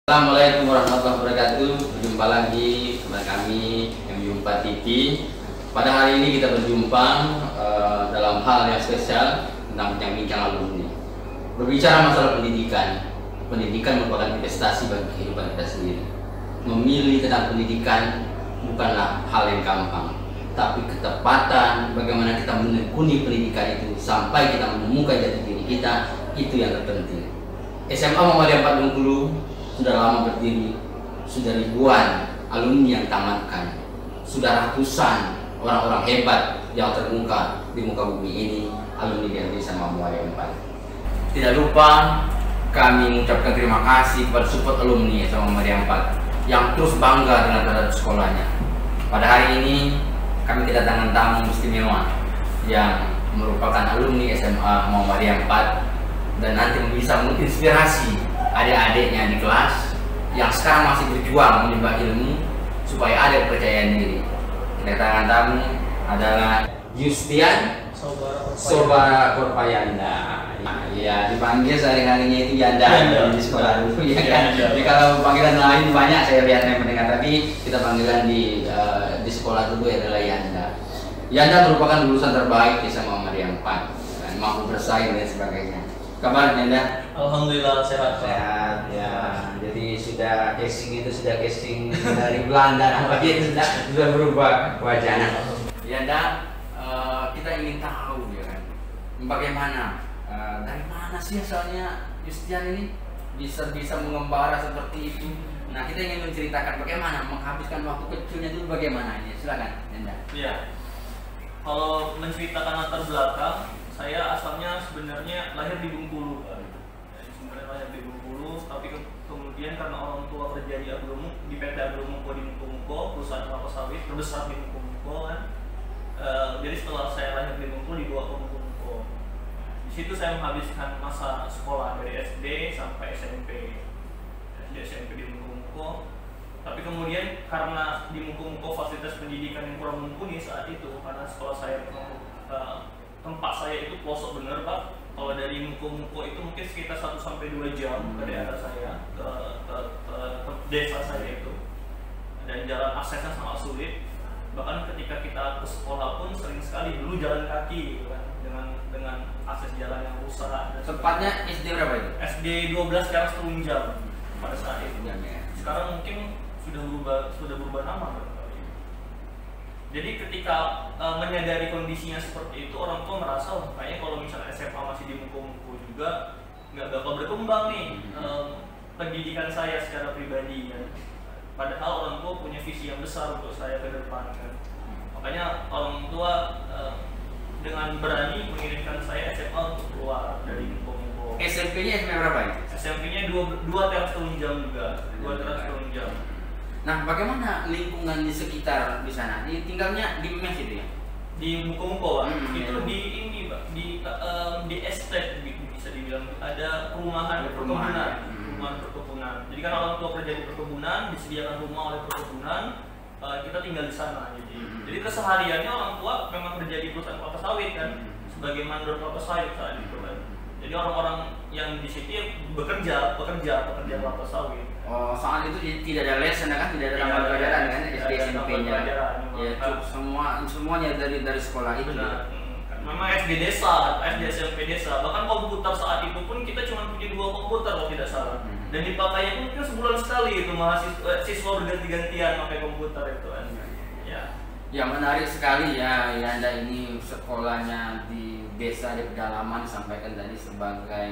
Assalamualaikum warahmatullahi wabarakatuh. Berjumpa lagi dengan kami MU4 TV. Pada hari ini kita berjumpa dalam hal yang spesial tentang bincang-bincang alumni. Berbicara masalah pendidikan, pendidikan merupakan investasi bagi kehidupan kita sendiri. Memilih tentang pendidikan bukanlah hal yang gampang, tapi ketepatan bagaimana kita menekuni pendidikan itu sampai kita menemukan jati diri kita, itu yang terpenting. SMA Muhammadiyah 4 Bengkulu sudah lama berdiri, sudah ribuan alumni yang tamatkan, sudah ratusan orang-orang hebat yang termuka di muka bumi ini, alumni dari SMA Muhammadiyah 4. Tidak lupa kami mengucapkan terima kasih kepada support alumni SMA Muhammadiyah 4 yang terus bangga dengan terhadap sekolahnya. Pada hari ini kami kedatangan tamu istimewa yang merupakan alumni SMA Muhammadiyah 4 dan nanti bisa menginspirasi adik-adiknya di kelas yang sekarang masih berjuang menimba ilmu supaya ada kepercayaan diri. Kedatangan tamu adalah Yustian Sobara Korpayanda. Ya, dipanggil sehari-harinya itu Yanda di sekolah dulu ya kan. Jadi kalau panggilan lain banyak saya lihat yang mendengar, tapi kita panggilan di sekolah dulu adalah Yanda. Yanda merupakan lulusan terbaik di SMA Muhammadiyah 4 dan mampu bersaing dan sebagainya. Kabar Yanda? Alhamdulillah sehat. Sehat ya. Jadi sudah casing dari Belanda nampaknya sudah berubah wajahnya. Yanda, kita ingin tahu ya kan, bagaimana dari mana sih asalnya Yustian ini bisa mengembara seperti itu. Nah, kita ingin menceritakan bagaimana menghabiskan waktu kecilnya itu bagaimana ini. Silakan Yanda. Iya. Kalau menceritakan latar belakang, saya asalnya sebenarnya lahir di Bengkulu. Jadi sebenarnya lahir di Bengkulu, tapi kemudian karena orang tua kerja di di PT Agromungko di Mungko, perusahaan kelapa sawit terbesar di Mungko kan. Jadi setelah saya lahir di Bengkulu dibawa ke Mungko. Di situ saya menghabiskan masa sekolah dari SD sampai SMP. SD SMP di Mungko. Tapi kemudian karena di Mungko fasilitas pendidikan yang kurang mumpuni saat itu, karena sekolah saya tempat saya itu pelosok bener Pak. Kalau dari Mungko itu mungkin sekitar 1-2 jam ke daerah saya, ke desa saya itu, dan jalan aksesnya sangat sulit. Bahkan ketika kita ke sekolah pun sering sekali dulu jalan kaki gitu kan, dengan akses jalan yang rusak. Tepatnya SD berapa itu? SD 12 sekarang 10 jam pada saat itu. Sekarang mungkin sudah berubah nama kan? Jadi ketika menyadari kondisinya seperti itu, orang tua merasa kayaknya kalau misalnya SMA masih di Mungko juga nggak bakal berkembang nih pendidikan saya secara pribadi kan. Padahal orang tua punya visi yang besar untuk saya ke depan kan. Makanya orang tua dengan berani mengirimkan saya SMA untuk keluar dari Mungko. SMP-nya SMP berapa ya? SMP-nya 2 tahun jam juga, 2 tahun jam. Nah, bagaimana lingkungan di sekitar di sana? Tinggalnya di mes itu ya? Di Mungko Pak. Itu di ini Pak, di estate bisa dibilang ada perumahan perkebunan. Jadi kan orang tua kerja di perkebunan, disediakan rumah oleh perkebunan, kita tinggal di sana. Jadi kesehariannya orang tua memang kerja di perusahaan kelapa sawit kan, sebagai mandor kelapa sawit saat itu kan. Jadi orang-orang yang di situ bekerja kelapa sawit. Oh, saat itu tidak ada les, kan? Tidak ada tambal pelajaran kan? SD SMP-nya. Ya, semuanya dari sekolah itu. Benar. Memang SD desa, SD SMP desa. Bahkan komputer saat itu pun kita cuma punya 2 komputer kalau tidak salah. Dan dipakainya pun kita sebulan sekali itu siswa berganti-gantian pakai komputer itu kan. Ya. Ya, menarik sekali ya. Anda ini sekolahnya di desa di pedalaman, disampaikan tadi sebagai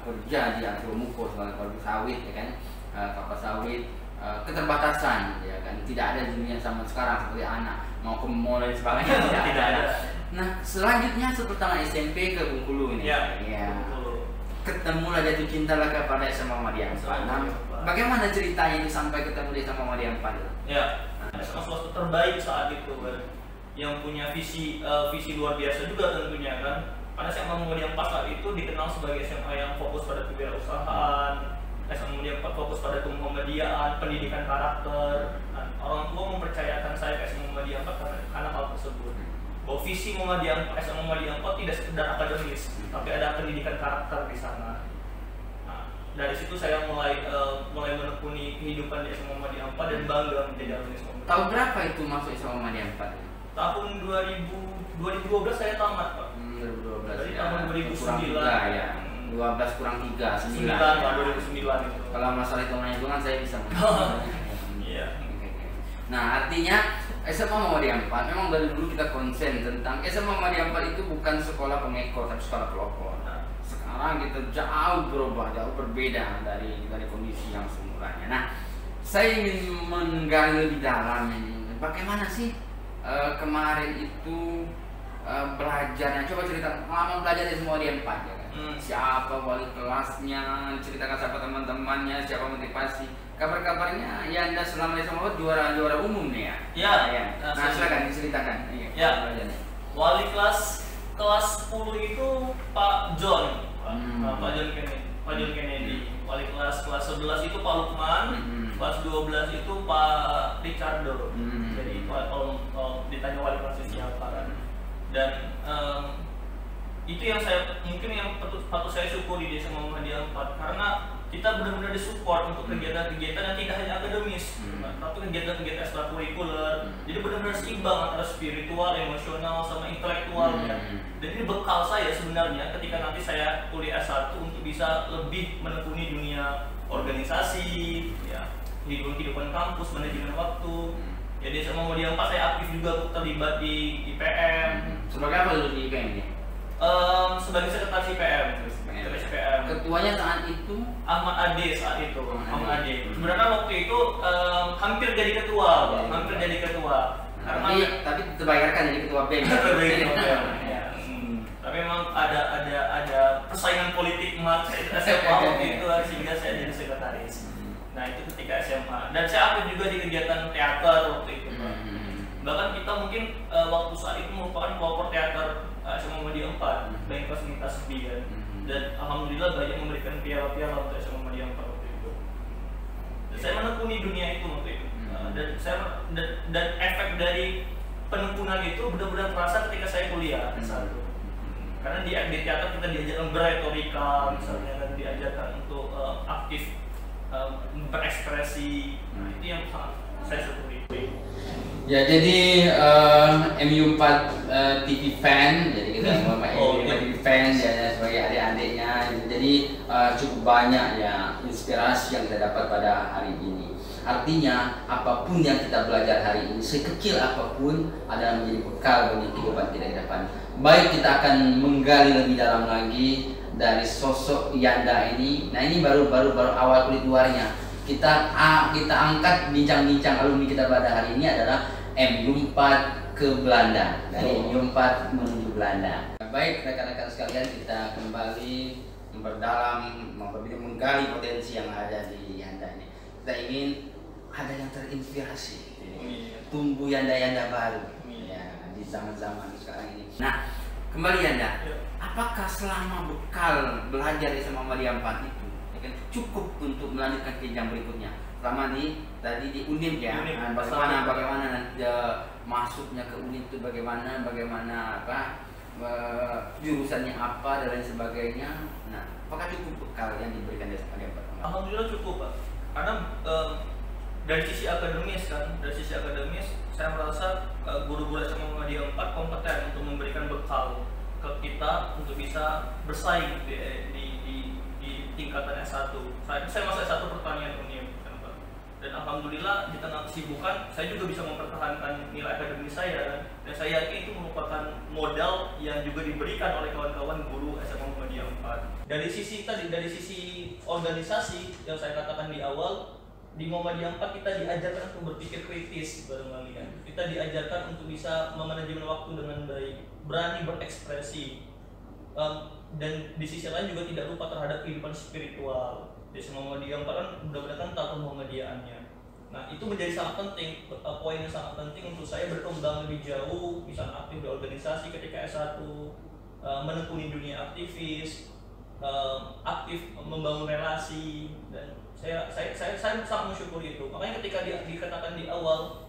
kerja di Agromungko sebagai kelapa sawit ya kan. Kelapa sawit, keterbatasan ya kan, tidak ada dunia zaman sekarang seperti anak mau ke mall dan sebagainya. Tidak ada. Nah, selanjutnya pertama SMP ke Bengkulu ini ya. Ketemulah jatuh cinta lah kepada SMA Muhammadiyah 4. Nah, bagaimana ceritanya ini sampai ketemu di SMA Muhammadiyah 4? Ya, SMA swasta terbaik saat itu kan, yang punya visi luar biasa juga tentunya kan. Karena SMA Muhammadiyah 4 saat itu dikenal sebagai SMA yang fokus pada kewirausahaan, SMA Muhammadiyah 4 fokus pada kemuhammadiyaan, pendidikan karakter. Nah, orang tua mempercayakan saya ke SMA Muhammadiyah 4 karena hal tersebut. Bahwa visi SMA Muhammadiyah 4 tidak sekedar akademis, tapi ada pendidikan karakter di sana. Nah, dari situ saya mulai menekuni kehidupan di SMA Muhammadiyah 4 dan bangga menjadi alumni SMA Muhammadiyah. Tahun berapa itu masuk SMA Muhammadiyah 4? Tahun 2012 saya tamat, Pak. 2012 Dari ya. tahun 2009 kurang 3 ya. 12 kurang 3, 9 lah, ya. 2009 itu. Kalau masalah hitungan saya bisa Iya. Nah, artinya SMA Muhammadiyah 4 memang dari dulu kita konsen tentang SMA Muhammadiyah 4 itu bukan sekolah pengekor tapi sekolah pelopor. Sekarang kita jauh berubah, jauh berbeda dari kondisi yang semulanya. Nah, saya ingin menggali lebih dalam ini. Bagaimana sih kemarin itu belajarnya? Coba cerita pengalaman belajar di SMA Muhammadiyah 4 ya kan? Siapa wali kelasnya, ceritakan siapa teman-temannya, siapa motivasi. Kabar-kabarnya ya Anda selama di SMA juara umum nih ya? Ya. Nah, silakan diceritakan. Ya. Wali kelas 10 itu Pak John. Pak John Kennedy. Wali kelas 11 itu Pak Lukman. Kelas 12 itu Pak Ricardo. Jadi kalau ditanya wali kelas siapa kan. Dan itu yang patut saya syukuri di SMA Muhammadiyah 4 karena kita benar-benar disupport untuk kegiatan-kegiatan yang tidak hanya akademis, tapi kegiatan-kegiatan ekstrakurikuler. Jadi benar-benar seimbang antara spiritual, emosional, sama intelektual ya. Dan ini bekal saya sebenarnya ketika nanti saya kuliah S1 untuk bisa lebih menekuni dunia organisasi, ya, kehidupan kampus, manajemen waktu. Jadi SMA Muhammadiyah 4 saya aktif juga terlibat di IPM. Sebagai apa dulu di IPM ini? Sebagai sekretaris IPM. Ketuanya saat itu Ahmad Ade saat itu. Ahmad Ade. Sebenarnya waktu itu hampir jadi ketua, Karena tapi terbayarkan jadi ketua BEM. Tapi memang ada persaingan politik SMA waktu itu sehingga saya jadi sekretaris. Nah itu ketika SMA. Dan saya aktif juga di kegiatan teater waktu itu. Bahkan kita mungkin waktu saat itu merupakan pelopor teater SMA Muhammadiyah 4 dan kelas lintas sepian. Dan alhamdulillah banyak memberikan piala-piala untuk SMA Muhammadiyah 4 waktu itu. Dan saya menekuni dunia itu waktu itu. Dan efek dari penekunan itu benar-benar terasa ketika saya kuliah S1. Karena di teater kita diajarkan berretorika, misalnya, dan diajarkan untuk aktif berekspresi. Nah itu yang sangat saya syukuri. Ya jadi MU4 TV fan, jadi kita MU4 TV fan ya sebagai adik-adiknya. Jadi cukup banyak ya inspirasi yang kita dapat pada hari ini. Artinya apapun yang kita belajar hari ini, sekecil apapun adalah menjadi bekal bagi kehidupan kita ke depan. Baik, kita akan menggali lebih dalam lagi dari sosok Yanda ini. Nah ini baru awal kulit luarnya. Kita angkat bincang-bincang alumni kita pada hari ini adalah MU4 ke Belanda, dari MU4 menuju Belanda. Baik rekan-rekan sekalian, kita kembali memperdalam, menggali potensi yang ada di Yanda ini. Kita ingin ada yang terinspirasi, tumbuh Yanda-Yanda baru ya di zaman-zaman sekarang ini. Nah kembali Yanda, apakah selama bekal belajar di SMA Muhammadiyah 4 itu cukup untuk melanjutkan ke jenjang berikutnya? Selama tadi di UNIM ya, bagaimana masuknya ke UNIM itu bagaimana jurusannya apa dan lain sebagainya. Nah, apakah cukup bekal yang diberikan di SMA Muhammadiyah 4? Alhamdulillah cukup, Pak. Karena dari sisi akademis saya merasa guru-guru SMA Muhammadiyah 4 kompeten untuk memberikan bekal ke kita untuk bisa bersaing di tingkatan S1. Saya masuk S1 pertanian UNIM, dan alhamdulillah di tengah kesibukan saya juga bisa mempertahankan nilai akademis saya, dan saya yakin itu merupakan modal yang juga diberikan oleh kawan-kawan guru SMA Muhammadiyah 4. Dari sisi organisasi yang saya katakan di awal, di Muhammadiyah 4 kita diajarkan untuk berpikir kritis barangkali kan. Kita diajarkan untuk bisa memanajemen waktu dengan baik, berani berekspresi. Dan di sisi lain juga tidak lupa terhadap kehidupan spiritual. Di Muhammadiyah 4 kan benar-benar kan tahun Muhammadiyahannya. Nah itu menjadi sangat penting, poin yang sangat penting untuk saya berkembang lebih jauh, bisa aktif di organisasi ketika S1, menekuni dunia aktivis, aktif membangun relasi, dan saya sangat mensyukuri itu. Makanya ketika dikatakan di awal,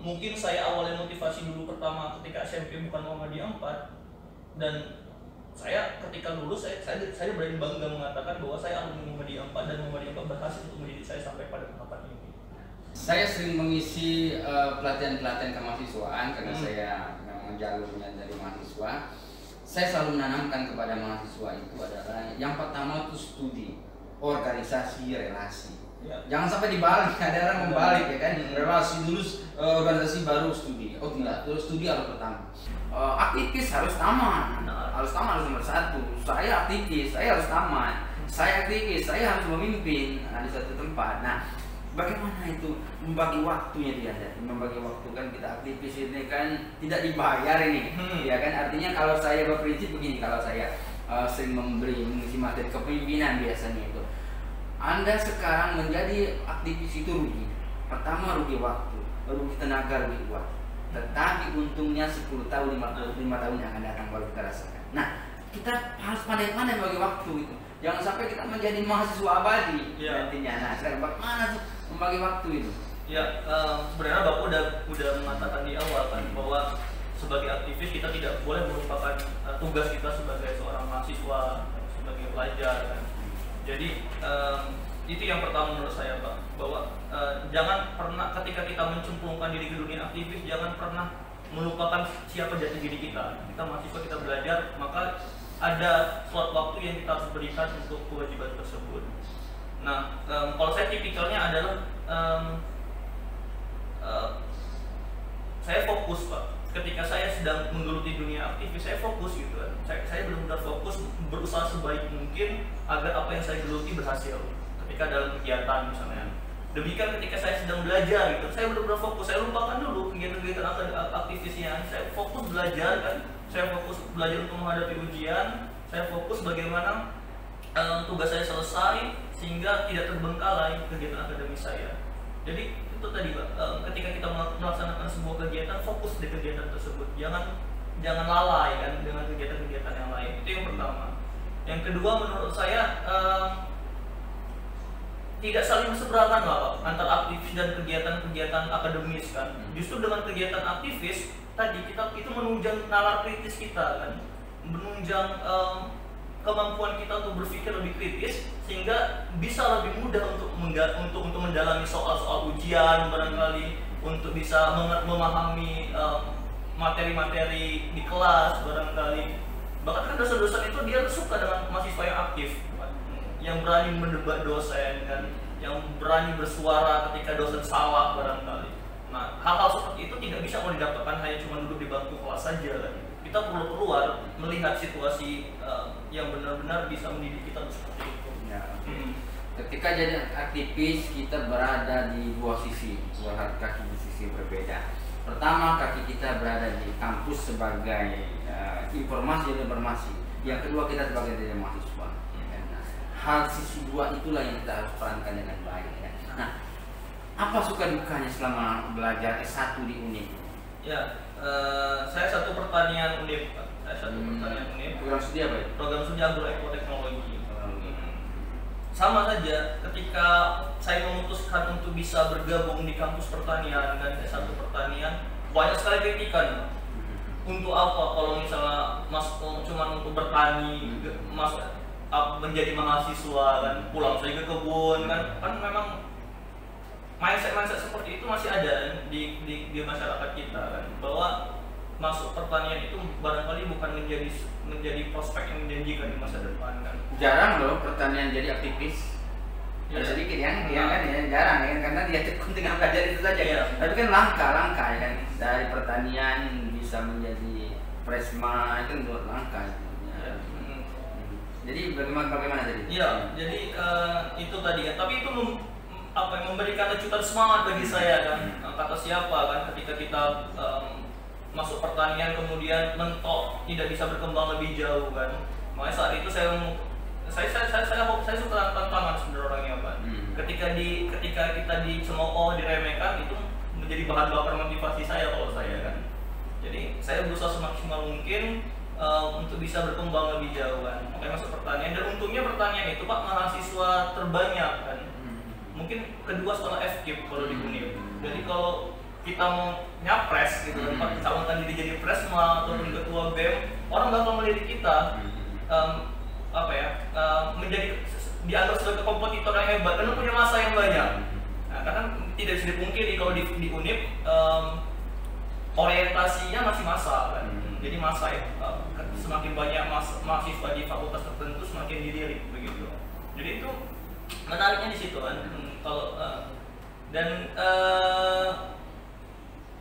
mungkin saya awalnya motivasi dulu pertama ketika SMP bukan Muhammadiyah 4, dan saya ketika lulus saya berani bangga mengatakan bahwa saya alumni Muhammadiyah 4 dan Muhammadiyah 4 berhasil untuk mendidik saya sampai pada tahapan ini. Saya sering mengisi pelatihan-pelatihan kemahasiswaan karena saya memang jalurnya dari mahasiswa. Saya selalu menanamkan kepada mahasiswa itu adalah yang pertama itu studi, organisasi, relasi. Ya. Jangan sampai dibalik, ada orang membalik ya kan, relasi dulu organisasi baru studi. Oh tidak, terus studi harus pertama. Aktivis harus tamat, harus nomor 1. Saya aktivis, saya harus tamat. Saya aktivis, saya harus memimpin di suatu tempat. Nah, bagaimana itu membagi waktunya dia? Membagi waktu kan kita aktivis ini kan tidak dibayar ini, ya kan? Artinya kalau saya berprinsip begini, kalau saya sering mengisi materi kepemimpinan biasanya itu, Anda sekarang menjadi aktivis itu rugi. Pertama rugi waktu, rugi tenaga, rugi uang. Tetapi untungnya 10 tahun, 5 tahun yang akan datang baru kita rasakan. Nah, kita harus pandai-pandai bagi waktu itu. Jangan sampai kita menjadi mahasiswa abadi nantinya. Nah, sekarang bagaimana tuh membagi waktu itu? Ya, sebenarnya Bapak udah mengatakan di awal kan bahwa sebagai aktivis kita tidak boleh melupakan tugas kita sebagai seorang mahasiswa, sebagai pelajar kan. Jadi itu yang pertama menurut saya Pak, bahwa jangan pernah ketika kita mencemplungkan diri ke dunia aktivis, jangan pernah melupakan siapa jati diri kita. Kita mahasiswa, kita belajar, maka ada suatu waktu yang kita harus berikan untuk kewajiban tersebut. Nah, kalau saya tipikalnya adalah saya fokus Pak. Ketika saya sedang menggeluti dunia aktivis, saya fokus gitu kan. Saya benar-benar fokus, berusaha sebaik mungkin agar apa yang saya geluti berhasil. Ketika dalam kegiatan misalnya. Demikian ketika saya sedang belajar gitu, saya benar-benar fokus. Saya lupakan dulu kegiatan-kegiatan aktivisnya. Saya fokus belajar kan. Saya fokus belajar untuk menghadapi ujian. Saya fokus bagaimana tugas saya selesai sehingga tidak terbengkalai kegiatan akademis saya. Jadi itu tadi Pak, ketika kita melaksanakan sebuah kegiatan, fokus di kegiatan tersebut. Jangan lalai kan dengan kegiatan-kegiatan yang lain. Itu yang pertama. Yang kedua menurut saya tidak saling berseberangan lah Pak, antara aktivis dan kegiatan-kegiatan akademis kan. Justru dengan kegiatan aktivis tadi kita itu menunjang nalar kritis kita kan, menunjang kemampuan kita untuk berpikir lebih kritis sehingga bisa lebih mudah untuk mendalami soal-soal ujian barangkali, untuk bisa memahami materi-materi di kelas barangkali. Bahkan kan dosen-dosen itu dia suka dengan mahasiswa yang aktif, yang berani mendebat dosen kan, yang berani bersuara ketika dosen salah barangkali. Nah, hal-hal seperti itu tidak bisa didapatkan hanya cuma duduk di bangku kelas saja kan. Kita perlu keluar melihat situasi yang benar-benar bisa mendidik kita seperti itu. Ya, ketika jadi aktivis kita berada di dua kaki di sisi berbeda. Pertama, kaki kita berada di kampus sebagai informasi dan informasi. Yang kedua, kita sebagai dari mahasiswa. Hal sisi dua itulah yang kita harus perankan dengan baik. Ya. Nah, apa suka dukanya selama belajar S1 di UNIF? Ya, saya satu pertanian UNIF. Program studi apa ya? Program studi agroekoteknologi. Sama saja, ketika saya memutuskan untuk bisa bergabung di kampus pertanian dan S1 pertanian, banyak sekali kritikan. Untuk apa kalau misalnya cuma untuk bertani, menjadi mahasiswa kan, pulang saya ke kebun kan memang mindset seperti itu masih ada di masyarakat kita kan, bahwa masuk pertanian itu barangkali bukan menjadi prospek yang menjanjikan di masa depan kan. Jarang loh pertanian jadi aktivis. Ya, sedikit yang kan ya, jarang ya, karena dia tekun dengan belajar itu saja ya. Tapi kan langkah ya kan, dari pertanian bisa menjadi presma itu untuk langkah. Jadi bagaimana tadi? Iya, jadi itu tadi ya. Tapi itu memberikan lecutan semangat bagi saya kan. Kata siapa kan ketika kita masuk pertanian kemudian mentok tidak bisa berkembang lebih jauh kan. Makanya saat itu saya suka tantangan sebenarnya orangnya Pak. Ketika kita dicemooh, diremehkan, itu menjadi bahan bakar motivasi saya kalau saya kan. Jadi saya berusaha semaksimal mungkin untuk bisa berkembang lebih jauh kan. Makanya masuk pertanian, dan untungnya pertanian itu Pak mahasiswa terbanyak kan. Mungkin kedua setelah FKIP kalau di UNIF. Jadi kalau kita mau nyapres gitu kan, calonkan diri jadi presma ataupun ketua BEM, orang bakal melirik kita. menjadi dianggap sebagai kompetitor yang hebat karena punya masa yang banyak. Nah, karena tidak bisa dipungkiri kalau di Unip orientasinya masih massa kan. Jadi massa ya, semakin banyak mahasiswa di fakultas tertentu semakin dilirik begitu. Jadi itu menariknya di situ kan. Kalau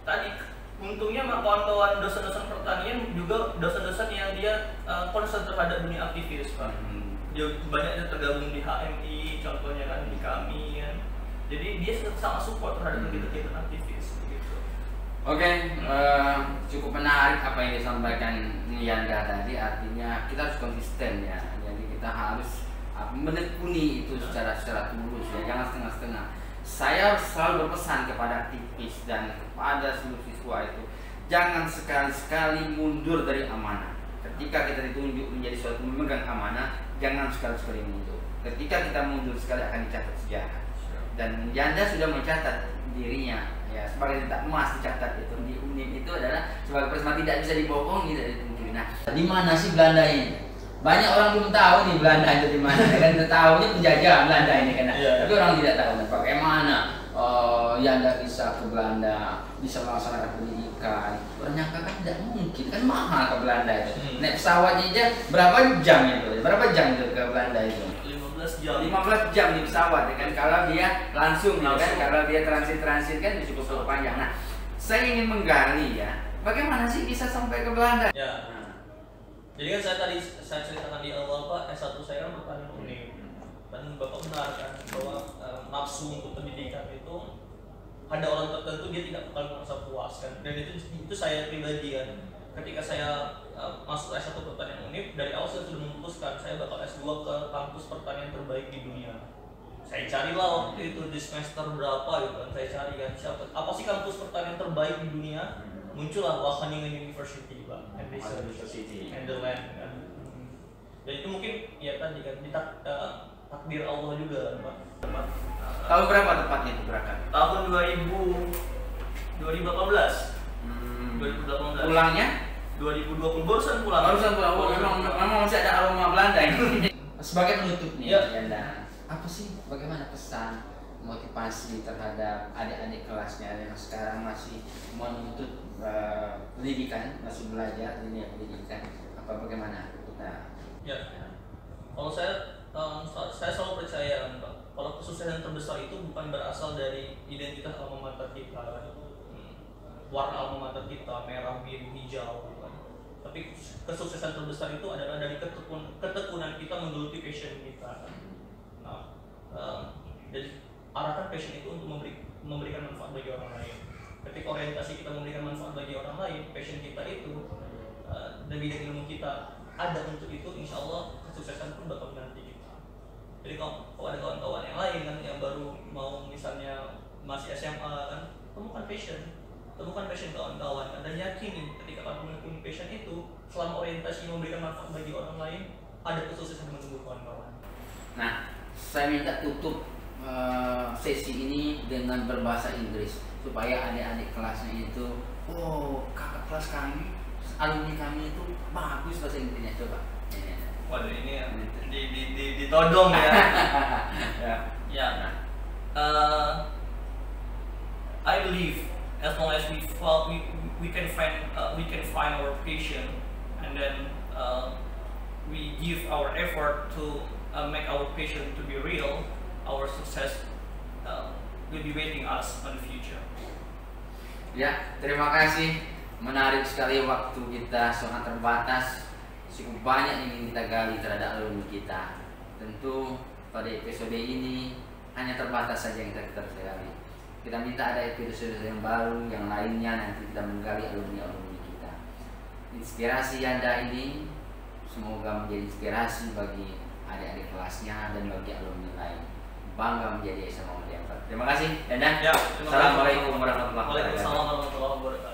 tadi untungnya kawan-kawan dosen-dosen pertanian juga dosen-dosen yang dia concern terhadap dunia aktivis Pak. Dia banyak yang tergabung di HMI contohnya kan, di kami kan. Jadi dia sangat support terhadap kegiatan aktivis begitu. Oke, cukup menarik apa yang disampaikan Yanda tadi. Artinya kita harus konsisten ya. Jadi kita harus menekuni itu secara tulus ya, jangan setengah-setengah. Saya selalu berpesan kepada aktivis dan kepada seluruh siswa itu, jangan sekali-sekali mundur dari amanah. Ketika kita ditunjuk menjadi suatu pemegang amanah, jangan sekali-sekali mundur. Ketika kita mundur sekali akan dicatat sejarah. Dan Yanda sudah mencatat dirinya ya sebagai tinta emas, dicatat itu di Unip itu adalah sebagai peristiwa tidak bisa dibohongi dari mungkin. Nah, di mana sih Belanda ini? Banyak orang belum tahu nih Belanda itu di mana. Kan kita tahunya penjajah Belanda ini kan. Tapi orang tidak tahu bagaimana Yanda bisa ke Belanda, bisa melaksanakan pendidikan. Ternyata kan tidak mungkin, kan mahal ke Belanda itu. Naik pesawatnya aja berapa jam itu? Berapa jam itu ke Belanda itu? 15 jam di pesawat ya kan, kalau dia langsung ya kan, kalau dia transit kan cukup panjang. Nah, saya ingin menggali ya, bagaimana sih bisa sampai ke Belanda? Ya. Jadi kan saya ceritakan di awal Pak, S1 saya kan bertani Unip. Dan Bapak benar kan bahwa nafsu untuk pendidikan itu ada orang tertentu dia tidak bakal merasa puas kan. Dan itu saya pribadi kan. Ketika saya masuk S1 pertanian Unip, dari awal saya sudah memutuskan saya bakal S2 ke kampus pertanian terbaik di dunia. Saya carilah waktu itu di semester berapa gitu kan, saya cari kan apa sih kampus pertanian terbaik di dunia. Muncullah Wageningen University Pak, and the land kan. Dan itu mungkin ya tadi kan takdir Allah juga Pak. Tahun berapa tepatnya itu berangkat? Tahun 2018. 2018. Pulangnya 2020 barusan pulang. Memang masih ada aroma Belanda ini. Sebagai penutup nih ya. Yanda, apa sih bagaimana pesan motivasi terhadap adik-adik kelasnya yang sekarang masih menuntut pendidikan, masih belajar dunia pendidikan, bagaimana kita? Ya, kalau saya selalu percaya Pak, kalau kesuksesan terbesar itu bukan berasal dari identitas alma mater kita, warna alma mater kita merah, biru, hijau, tapi kesuksesan terbesar itu adalah dari ketekunan kita menggeluti passion kita. Nah, jadi arahkan passion itu untuk memberikan manfaat bagi orang lain. Ketika orientasi kita memberikan manfaat bagi orang lain, passion kita itu dan bidang ilmu kita ada untuk itu, insya Allah kesuksesan pun bakal menanti kita. Jadi kalau ada kawan-kawan yang lain kan yang baru mau misalnya masih SMA kan, temukan passion kawan-kawan kan, dan yakini ketika kamu menekuni passion itu, selama orientasi memberikan manfaat bagi orang lain, ada kesuksesan menunggu kawan-kawan. Nah, saya minta tutup sesi ini dengan berbahasa Inggris supaya adik-adik kelasnya itu, kakak kelas kami, alumni kami itu bagus bahasa Inggrisnya, coba. Waduh, ini ya ditodong ya. Ya. I believe as long as we can find our passion, and then we give our effort to make our passion to be real, our success will be waiting us on the future. Ya, terima kasih. Menarik sekali waktu kita sangat terbatas. Cukup banyak yang ingin kita gali terhadap alumni kita. Tentu pada episode ini hanya terbatas saja yang kita gali. Kita minta ada episode yang baru, yang lainnya nanti kita menggali alumni kita. Inspirasi Yanda ini semoga menjadi inspirasi bagi adik-adik kelasnya dan bagi alumni lain. Bangga menjadi SMA Muhammadiyah. Terima kasih Yanda. Ya, Assalamualaikum warahmatullahi wabarakatuh. Waalaikumsalam warahmatullahi wabarakatuh.